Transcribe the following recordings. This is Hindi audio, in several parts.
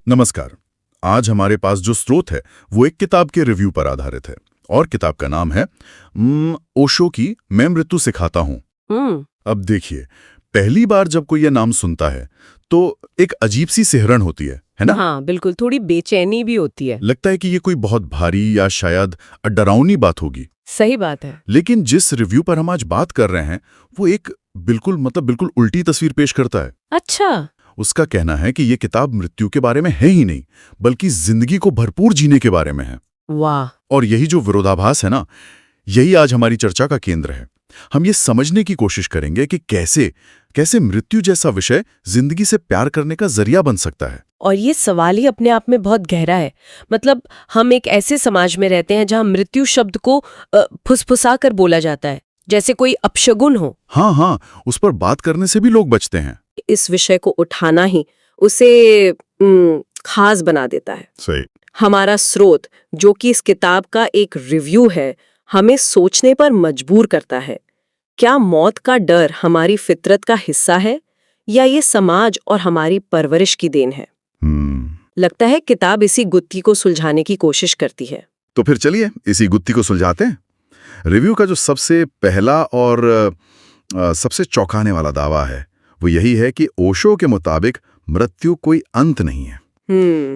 नमस्कार। आज हमारे पास जो स्रोत है वो एक किताब के रिव्यू पर आधारित है और किताब का नाम है ओशो की मैं मृत्यु सिखाता हूँ। अब देखिए, पहली बार जब कोई ये नाम सुनता है तो एक अजीब सी सिहरन होती है ना? हाँ, बिल्कुल, थोड़ी बेचैनी भी होती है। लगता है कि ये कोई बहुत भारी या शायद डरावनी बात होगी। सही बात है। लेकिन जिस रिव्यू पर हम आज बात कर रहे हैं वो एक बिल्कुल उल्टी तस्वीर पेश करता है। अच्छा। उसका कहना है कि ये किताब मृत्यु के बारे में है ही नहीं, बल्कि जिंदगी को भरपूर जीने के बारे में है। वाह। और यही जो विरोधाभास है ना, यही आज हमारी चर्चा का केंद्र है। हम ये समझने की कोशिश करेंगे कि कैसे मृत्यु जैसा विषय जिंदगी से प्यार करने का जरिया बन सकता है। और ये सवाल ही अपने आप में बहुत गहरा है। मतलब हम एक ऐसे समाज में रहते हैं जहां मृत्यु शब्द को फुसफुसा कर बोला जाता है, जैसे कोई अपशगुन हो। हाँ, उस पर बात करने से भी लोग बचते हैं। इस विषय को उठाना ही उसे खास बना देता है। सही। हमारा स्रोत, जो कि इस किताब का एक रिव्यू है, हमें सोचने पर मजबूर करता है। क्या मौत का डर हमारी फितरत का हिस्सा है या ये समाज और हमारी परवरिश की देन है? लगता है किताब इसी गुत्थी को सुलझाने की कोशिश करती है। तो फिर चलिए इसी गुत्थी को सुलझाते हैं। रिव्यू का जो सबसे पहला और सबसे चौंकाने वाला दावा है वो यही है कि ओशो के मुताबिक मृत्यु कोई अंत नहीं है,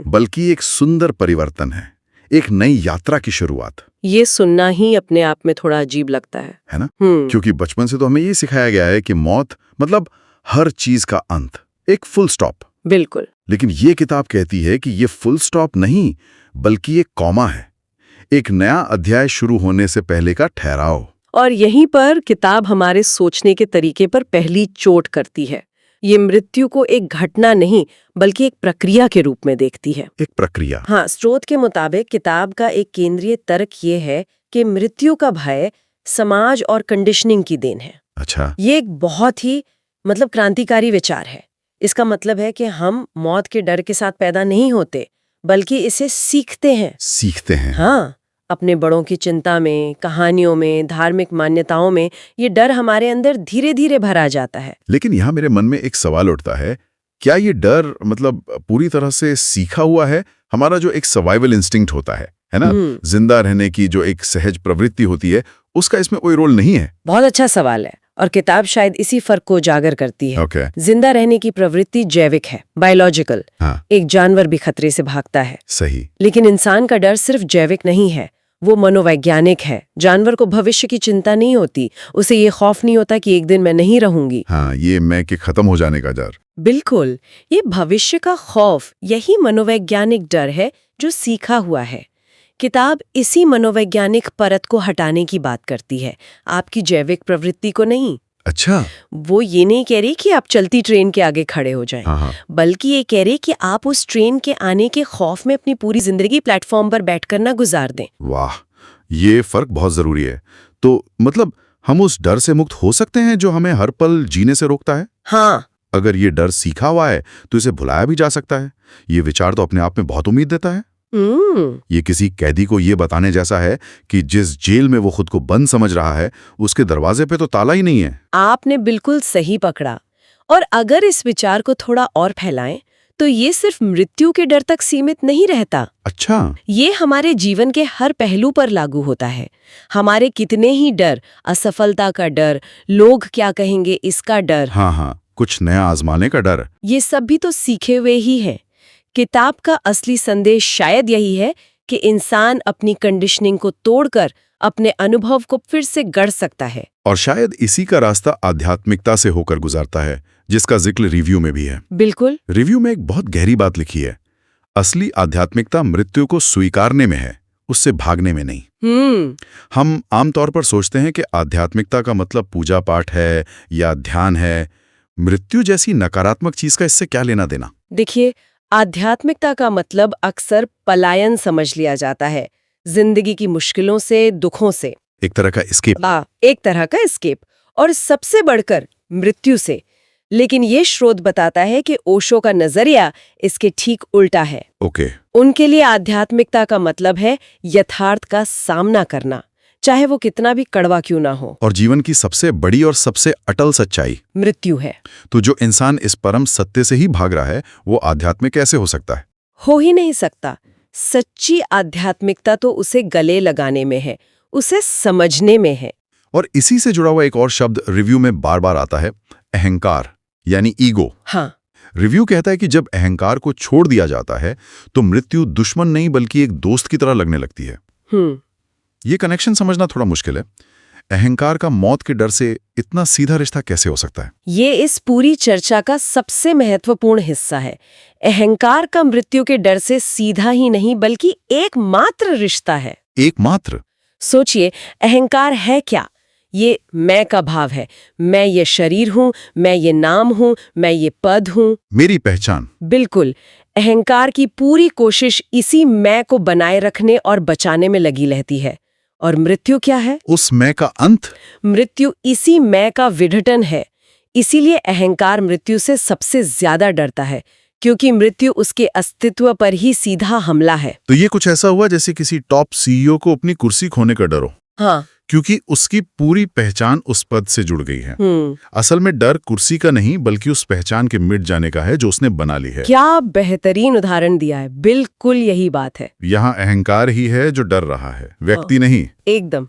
बल्कि एक सुंदर परिवर्तन है, एक नई यात्रा की शुरुआत। ये सुनना ही अपने आप में थोड़ा अजीब लगता है ना? क्योंकि बचपन से तो हमें ये सिखाया गया है कि मौत मतलब हर चीज का अंत, एक फुल स्टॉप। बिल्कुल। लेकिन ये किताब कहती है कि ये फुल स्टॉप नहीं, बल्कि एक कॉमा है, एक नया अध्याय शुरू होने से पहले का ठहराव। और यहीं पर किताब हमारे सोचने के तरीके पर पहली चोट करती है। ये मृत्यु को एक घटना नहीं, बल्कि एक प्रक्रिया के रूप में देखती है। एक प्रक्रिया। हाँ, स्रोत के मुताबिक किताब का एक केंद्रीय तर्क ये है कि मृत्यु का भय समाज और कंडीशनिंग की देन है। अच्छा। ये एक बहुत ही क्रांतिकारी विचार है। इसका मतलब है कि हम मौत के डर के साथ पैदा नहीं होते, बल्कि इसे सीखते हैं। हाँ, अपने बड़ों की चिंता में, कहानियों में, धार्मिक मान्यताओं में ये डर हमारे अंदर धीरे धीरे भरा जाता है। लेकिन यहाँ मेरे मन में एक सवाल उठता है, क्या ये डर पूरी तरह से सीखा हुआ है? हमारा जो एक सर्वाइवल इंस्टिंक्ट होता है ना, जिंदा रहने की जो एक सहज प्रवृत्ति होती है, उसका इसमें कोई रोल नहीं है? बहुत अच्छा सवाल है, और किताब शायद इसी फर्क को उजागर करती है। जिंदा रहने की प्रवृत्ति जैविक है, बायोलॉजिकल। एक जानवर भी खतरे से भागता है। सही। लेकिन इंसान का डर सिर्फ जैविक नहीं है, वो मनोवैज्ञानिक है। जानवर को भविष्य की चिंता नहीं होती, उसे ये खौफ नहीं होता कि एक दिन मैं नहीं रहूंगी। हाँ, ये मैं के खत्म हो जाने का डर। बिल्कुल, ये भविष्य का खौफ, यही मनोवैज्ञानिक डर है जो सीखा हुआ है। किताब इसी मनोवैज्ञानिक परत को हटाने की बात करती है, आपकी जैविक प्रवृत्ति को नहीं। अच्छा। वो ये नहीं कह रही कि आप चलती ट्रेन के आगे खड़े हो जाएं, बल्कि ये कह रही कि आप उस ट्रेन के आने के खौफ में अपनी पूरी जिंदगी प्लेटफॉर्म पर बैठकर ना गुजार दें। वाह, ये फर्क बहुत जरूरी है। तो हम उस डर से मुक्त हो सकते हैं जो हमें हर पल जीने से रोकता है? हाँ। अगर ये डर सीखा हुआ है तो इसे भुलाया भी जा सकता है। ये विचार तो अपने आप में बहुत उम्मीद देता है। ये किसी कैदी को ये बताने जैसा है कि जिस जेल में वो खुद को बंद समझ रहा है, उसके दरवाजे पे तो ताला ही नहीं है। आपने बिल्कुल सही पकड़ा। और अगर इस विचार को थोड़ा और फैलाएं, तो ये सिर्फ मृत्यु के डर तक सीमित नहीं रहता। अच्छा। ये हमारे जीवन के हर पहलू पर लागू होता है। हमारे कितने ही डर, असफलता का डर, लोग क्या कहेंगे इसका डर, हाँ, कुछ नया आजमाने का डर, ये सब भी तो सीखे हुए ही हैं। किताब का असली संदेश शायद यही है कि इंसान अपनी कंडीशनिंग को तोड़कर अपने अनुभव को फिर से गढ़ सकता है। और शायद इसी का रास्ता आध्यात्मिकता से होकर गुजरता है, जिसका जिक्र रिव्यू में भी है। बिल्कुल। रिव्यू में एक बहुत गहरी बात लिखी है, असली आध्यात्मिकता मृत्यु को स्वीकारने में है, उससे भागने में नहीं। हम आमतौर पर सोचते हैं कि आध्यात्मिकता का मतलब पूजा पाठ है या ध्यान है। मृत्यु जैसी नकारात्मक चीज का इससे क्या लेना देना? देखिए, आध्यात्मिकता का मतलब अक्सर पलायन समझ लिया जाता है, जिंदगी की मुश्किलों से, दुखों से। एक तरह का एस्केप। एक तरह का एस्केप, और सबसे बढ़कर मृत्यु से। लेकिन ये स्रोत बताता है कि ओशो का नजरिया इसके ठीक उल्टा है। ओके। उनके लिए आध्यात्मिकता का मतलब है यथार्थ का सामना करना, चाहे वो कितना भी कड़वा क्यों ना हो। और जीवन की सबसे बड़ी और सबसे अटल सच्चाई मृत्यु है। तो जो इंसान इस परम सत्य से ही भाग रहा है वो आध्यात्मिक कैसे हो सकता है? हो ही नहीं सकता। सच्ची आध्यात्मिकता तो उसे गले लगाने में है, उसे समझने में है। और इसी से जुड़ा हुआ एक और शब्द रिव्यू में बार बार आता है, अहंकार यानी ईगो। हाँ, रिव्यू कहता है कि जब अहंकार को छोड़ दिया जाता है तो मृत्यु दुश्मन नहीं बल्कि एक दोस्त की तरह लगने लगती है। ये कनेक्शन समझना थोड़ा मुश्किल है। अहंकार का मौत के डर से इतना सीधा रिश्ता कैसे हो सकता है? ये इस पूरी चर्चा का सबसे महत्वपूर्ण हिस्सा है। अहंकार का मृत्यु के डर से सीधा ही नहीं बल्कि एकमात्र रिश्ता है। एकमात्र? सोचिए, अहंकार है क्या? ये मैं का भाव है। मैं ये शरीर हूँ, मैं ये नाम हूँ, मैं ये पद हूँ, मेरी पहचान। बिल्कुल। अहंकार की पूरी कोशिश इसी मैं को बनाए रखने और बचाने में लगी रहती है। और मृत्यु क्या है? उस मैं का अंत। मृत्यु इसी मैं का विघटन है। इसीलिए अहंकार मृत्यु से सबसे ज्यादा डरता है, क्योंकि मृत्यु उसके अस्तित्व पर ही सीधा हमला है। तो ये कुछ ऐसा हुआ जैसे किसी टॉप सीईओ को अपनी कुर्सी खोने का डर हो। हाँ, क्योंकि उसकी पूरी पहचान उस पद से जुड़ गई है। असल में डर कुर्सी का नहीं बल्कि उस पहचान के मिट जाने का है जो उसने बना ली है। क्या बेहतरीन उदाहरण दिया है। बिल्कुल यही बात है। यहाँ अहंकार ही है जो डर रहा है, व्यक्ति नहीं। एकदम।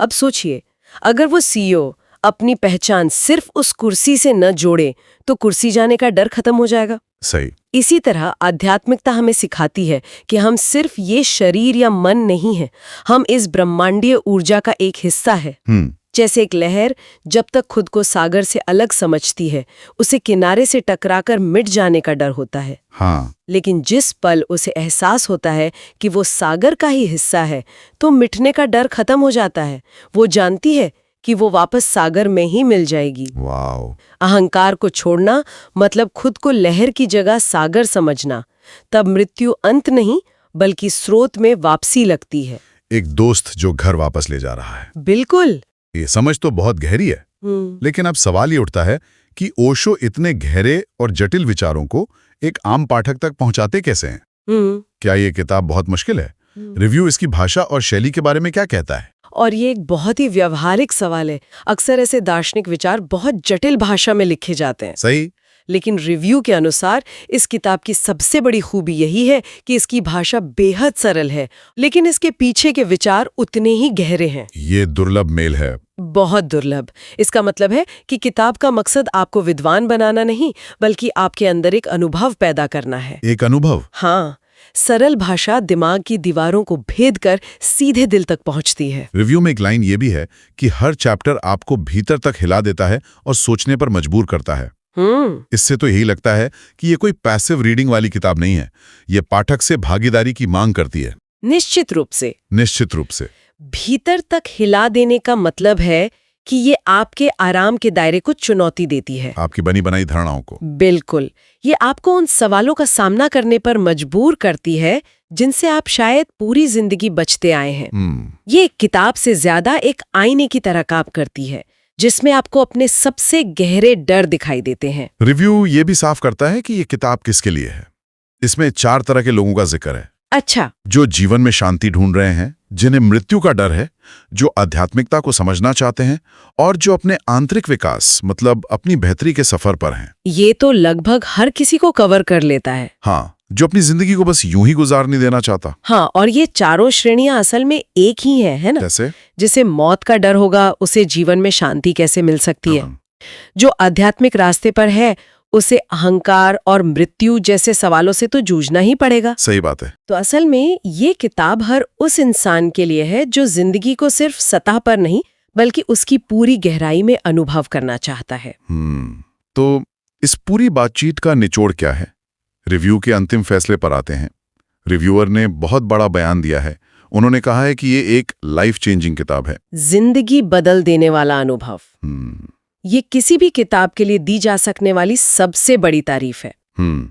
अब सोचिए, अगर वो सीईओ अपनी पहचान सिर्फ उस कुर्सी से न जोड़े तो कुर्सी जाने का डर खत्म हो जाएगा। सही। इसी तरह आध्यात्मिकता हमें सिखाती है कि हम सिर्फ ये शरीर या मन नहीं है, हम इस ब्रह्मांडीय ऊर्जा का एक हिस्सा है। जैसे एक लहर जब तक खुद को सागर से अलग समझती है, उसे किनारे से टकराकर मिट जाने का डर होता है। हाँ। लेकिन जिस पल उसे एहसास होता है कि वो सागर का ही हिस्सा है, तो मिटने का डर खत्म हो जाता है। वो जानती है कि वो वापस सागर में ही मिल जाएगी। वाओ। अहंकार को छोड़ना मतलब खुद को लहर की जगह सागर समझना। तब मृत्यु अंत नहीं बल्कि स्रोत में वापसी लगती है। एक दोस्त जो घर वापस ले जा रहा है। बिल्कुल। ये समझ तो बहुत गहरी है, लेकिन अब सवाल ये उठता है कि ओशो इतने गहरे और जटिल विचारों को एक आम पाठक तक पहुंचाते कैसे हैं? क्या ये किताब बहुत मुश्किल है? रिव्यू इसकी भाषा और शैली के बारे में क्या कहता है? और ये एक बहुत ही व्यवहारिक सवाल है। अक्सर ऐसे दार्शनिक विचार बहुत जटिल भाषा में लिखे जाते हैं। सही। लेकिन रिव्यू के अनुसार इस किताब की सबसे बड़ी खूबी यही है कि इसकी भाषा बेहद सरल है, लेकिन इसके पीछे के विचार उतने ही गहरे हैं। ये दुर्लभ मेल है। बहुत दुर्लभ। इसका मतलब है कि किताब का मकसद आपको विद्वान बनाना नहीं, बल्कि आपके अंदर एक अनुभव पैदा करना है। एक अनुभव? हाँ। सरल भाषा दिमाग की दीवारों को भेद कर सीधे दिल तक पहुंचती है। रिव्यू में एक लाइन ये भी है कि हर चैप्टर आपको भीतर तक हिला देता है और सोचने पर मजबूर करता है। इससे तो यही लगता है कि ये कोई पैसिव रीडिंग वाली किताब नहीं है, ये पाठक से भागीदारी की मांग करती है। निश्चित रूप से। निश्चित रूप से। भीतर तक हिला देने का मतलब है कि ये आपके आराम के दायरे को चुनौती देती है, आपकी बनी बनाई धारणाओं को। बिल्कुल। ये आपको उन सवालों का सामना करने पर मजबूर करती है जिनसे आप शायद पूरी जिंदगी बचते आए हैं। ये किताब से ज्यादा एक आईने की तरह काम करती है, जिसमें आपको अपने सबसे गहरे डर दिखाई देते हैं। रिव्यू ये भी साफ करता है कि ये किताब किसके लिए है। इसमें 4 तरह के लोगों का जिक्र है। अच्छा। जो जीवन में शांति ढूंढ रहे हैं, जिन्हें मृत्यु का डर है, जो आध्यात्मिकता को समझना चाहते हैं और जो अपने आंतरिक विकास मतलब अपनी बेहतरी के सफर पर हैं। ये तो लगभग हर किसी को कवर कर लेता है। हाँ, जो अपनी जिंदगी को बस यूं ही गुजार नहीं देना चाहता। हाँ, और ये चारों श्रेणियां असल में एक ही है ना? जैसे? जिसे मौत का डर होगा उसे जीवन में शांति कैसे मिल सकती है। जो आध्यात्मिक रास्ते पर है उसे अहंकार और मृत्यु जैसे सवालों से तो जूझना ही पड़ेगा। सही बात है। तो असल में ये किताब हर उस इंसान के लिए है जो जिंदगी को सिर्फ सतह पर नहीं बल्कि उसकी पूरी गहराई में अनुभव करना चाहता है। तो इस पूरी बातचीत का निचोड़ क्या है? रिव्यू के अंतिम फैसले पर आते हैं। रिव्यूअर ने बहुत बड़ा बयान दिया है। उन्होंने कहा है कि ये एक लाइफ चेंजिंग किताब है, जिंदगी बदल देने वाला अनुभव। ये किसी भी किताब के लिए दी जा सकने वाली सबसे बड़ी तारीफ है।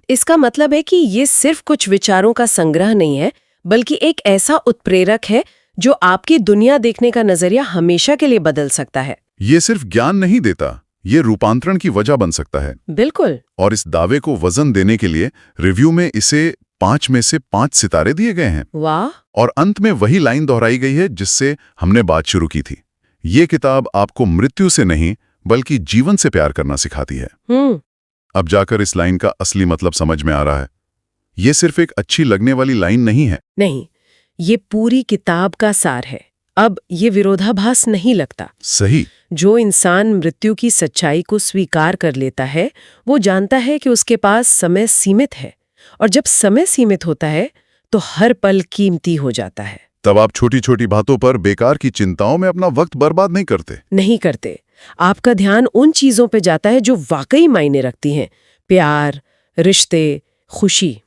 इसका मतलब है कि ये सिर्फ कुछ विचारों का संग्रह नहीं है, बल्कि एक ऐसा उत्प्रेरक है जो आपकी दुनिया देखने का नजरिया हमेशा के लिए बदल सकता है। ये सिर्फ ज्ञान नहीं देता, ये रूपांतरण की वजह बन सकता है। बिल्कुल। और इस दावे को वजन देने के लिए रिव्यू में इसे 5 में से 5 सितारे दिए गए हैं। वाह। और अंत में वही लाइन दोहराई गई है जिससे हमने बात शुरू की थी। ये किताब आपको मृत्यु से नहीं बल्कि जीवन से प्यार करना सिखाती है। अब जाकर इस लाइन का असली मतलब समझ में आ रहा है। ये सिर्फ एक अच्छी लगने वाली लाइन नहीं है। नहीं, ये पूरी किताब का सार है। अब ये विरोधाभास नहीं लगता। सही। जो इंसान मृत्यु की सच्चाई को स्वीकार कर लेता है, वो जानता है कि उसके पास समय सीमित है, और जब समय सीमित होता है तो हर पल कीमती हो जाता है। तब आप छोटी छोटी बातों पर बेकार की चिंताओं में अपना वक्त बर्बाद नहीं करते। आपका ध्यान उन चीजों पे जाता है जो वाकई मायने रखती हैं। प्यार, रिश्ते, खुशी।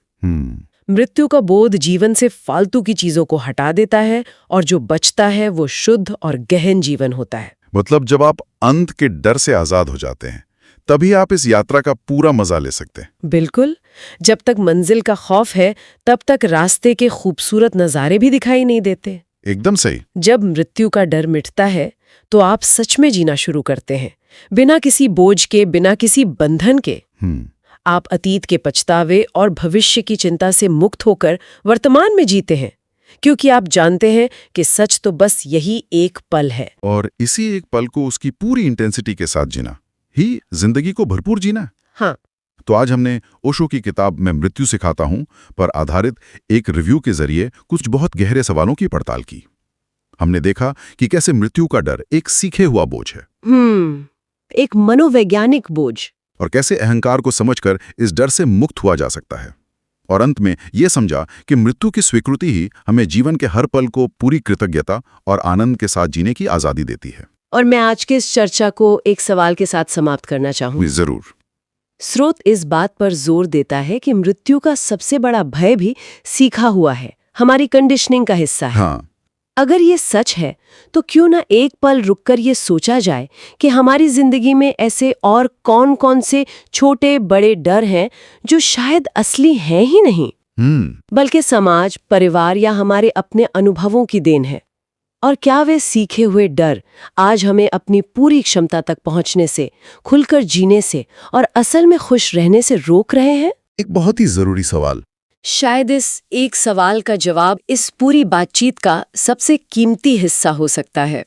मृत्यु का बोध जीवन से फालतू की चीजों को हटा देता है, और जो बचता है वो शुद्ध और गहन जीवन होता है। मतलब जब आप अंत के डर से आजाद हो जाते हैं, तभी आप इस यात्रा का पूरा मजा ले सकते हैं। बिल्कुल। जब तक मंजिल का खौफ है, तब तक रास्ते के खूबसूरत नज़ारे भी दिखाई नहीं देते। एकदम सही। जब मृत्यु का डर मिटता है, तो आप सच में जीना शुरू करते हैं, बिना किसी बोझ के, बिना किसी बंधन के। आप अतीत के पछतावे और भविष्य की चिंता से मुक्त होकर वर्तमान में जीते हैं, क्योंकि आप जानते हैं कि सच तो बस यही एक पल है। और इसी एक पल को उसकी पूरी इंटेंसिटी के साथ जीना ही जिंदगी को भरपूर जीना। हाँ। तो आज हमने ओशो की किताब मैं मृत्यु सिखाता हूं पर आधारित एक रिव्यू के जरिए कुछ बहुत गहरे सवालों की पड़ताल की। हमने देखा कि कैसे मृत्यु का डर एक सीखे हुआ बोझ है, एक मनोवैज्ञानिक बोझ, और कैसे अहंकार को समझकर इस डर से मुक्त हुआ जा सकता है। और अंत में ये समझा कि मृत्यु की स्वीकृति ही हमें जीवन के हर पल को पूरी कृतज्ञता और आनंद के साथ जीने की आजादी देती है। और मैं आज के इस चर्चा को एक सवाल के साथ समाप्त करना चाहूंगी। जरूर। स्रोत इस बात पर जोर देता है कि मृत्यु का सबसे बड़ा भय भी सीखा हुआ है, हमारी कंडीशनिंग का हिस्सा है। हाँ। अगर ये सच है, तो क्यों ना एक पल रुककर ये सोचा जाए कि हमारी जिंदगी में ऐसे और कौन-कौन से छोटे बड़े डर हैं जो शायद असली हैं ही नहीं, बल्कि समाज, परिवार या हमारे अपने अनुभवों की देन है। और क्या वे सीखे हुए डर आज हमें अपनी पूरी क्षमता तक पहुंचने से, खुलकर जीने से और असल में खुश रहने से रोक रहे हैं? एक बहुत ही जरूरी सवाल। शायद इस एक सवाल का जवाब इस पूरी बातचीत का सबसे कीमती हिस्सा हो सकता है।